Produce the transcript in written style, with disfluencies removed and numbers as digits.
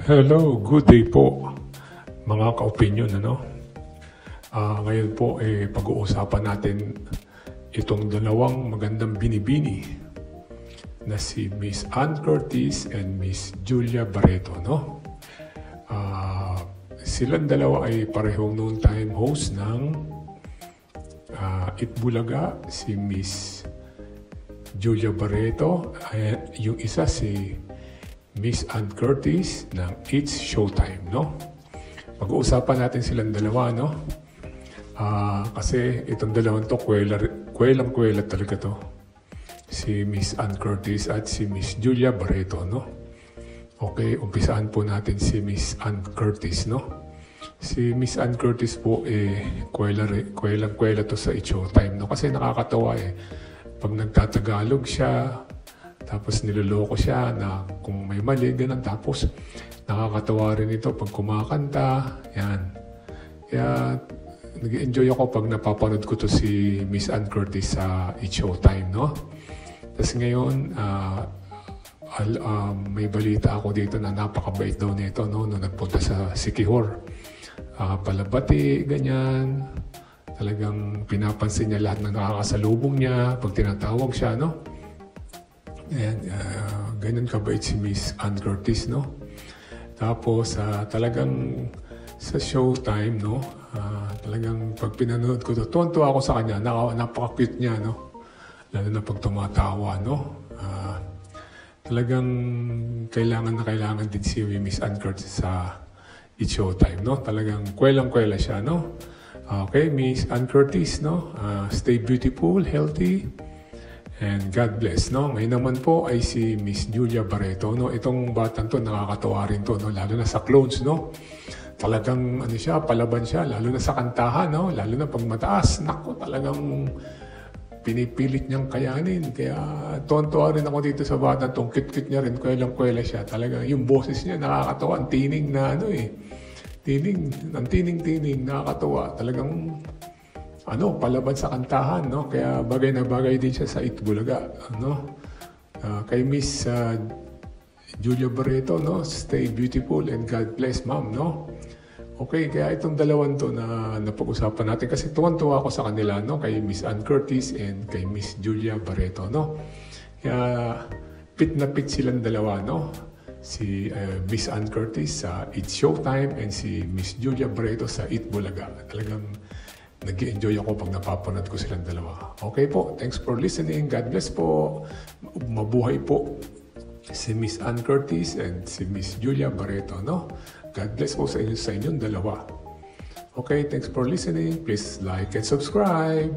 Hello, good day po mga ka-opinion, ano? Ngayon po pag-uusapan natin itong dalawang magandang binibini na si Miss Ann Curtis and Miss Julia Barreto, no? Silang dalawa ay parehong noon time host ng Itbulaga, si Miss Julia Barreto, yung isa si Miss Ann Curtis ng It's Showtime, no? Pag-uusapan natin silang dalawa, no? Kasi itong dalawang to, kwelang-kwela talaga to. Si Miss Ann Curtis at si Miss Julia Barreto, no? Okay, umpisaan po natin si Miss Ann Curtis, no? Si Miss Ann Curtis po, kwelang-kwela to sa It's Showtime, no? Kasi nakakatawa pag nagtatagalog siya, tapos niloloko siya na kung may mali, ganun. Tapos nakakatawa rin ito pag kumakanta. Yan. Kaya nag-enjoy ako pag napapanood ko to si Miss Ann Curtis sa It's Showtime, no? Tapos ngayon, may balita ako dito na napakabait daw nito, no? Nung nagpunta sa Siquijor. Palabati, ganyan. Talagang pinapansin niya lahat ng nakakasalubong niya pag tinatawag siya, no? Ayan, ganyan kabait si Miss Ann Curtis, no? Tapos talagang sa Showtime, no? Talagang pag pinanood ko to, tuwan-tuwa ako sa kanya. Napaka-cute niya, no? Lalo na pag tumatawa, no? Talagang kailangan din si Miss Ann Curtis sa It's Showtime, no? Talagang kwelang-kwela siya, no? Okay, Miss Ann Curtis, no? Stay beautiful, healthy, and God bless, no? Ngayon naman po ay si Miss Julia Barreto, no? Itong batang to, nakakatawa rin to, no? Lalo na sa clones, no? Talagang, siya, palaban siya, lalo na sa kantahan, no? Lalo na pag mataas, nako, talagang pinipilit niyang kayanin. Kaya, tuwan-tuwa rin ako dito sa batang to. Cute-cute niya rin, kwelang-kwela siya. Talagang, yung boses niya, nakakatawa. Ang tining na, tining, nakakatawa. Talagang, palaban sa kantahan, no? Kaya bagay na bagay din siya sa Itbulaga, no? Kay Miss Julia Barreto, no? Stay beautiful and God bless, ma'am, no? Okay, kaya itong dalawang to na napag-usapan natin kasi tuwan-tuwa ako sa kanila, no? Kay Miss Ann Curtis and kay Miss Julia Barreto, no? Kaya pit na pit silang dalawa, no? Si Miss Ann Curtis sa It's Showtime and si Miss Julia Barreto sa Itbulaga. Talagang nag-enjoy ako pag napapanood ko silang dalawa. Okay po, thanks for listening. God bless po. Mabuhay po si Miss Ann Curtis and si Miss Julia Barreto, no? God bless po sa inyong dalawa. Okay, thanks for listening. Please like and subscribe.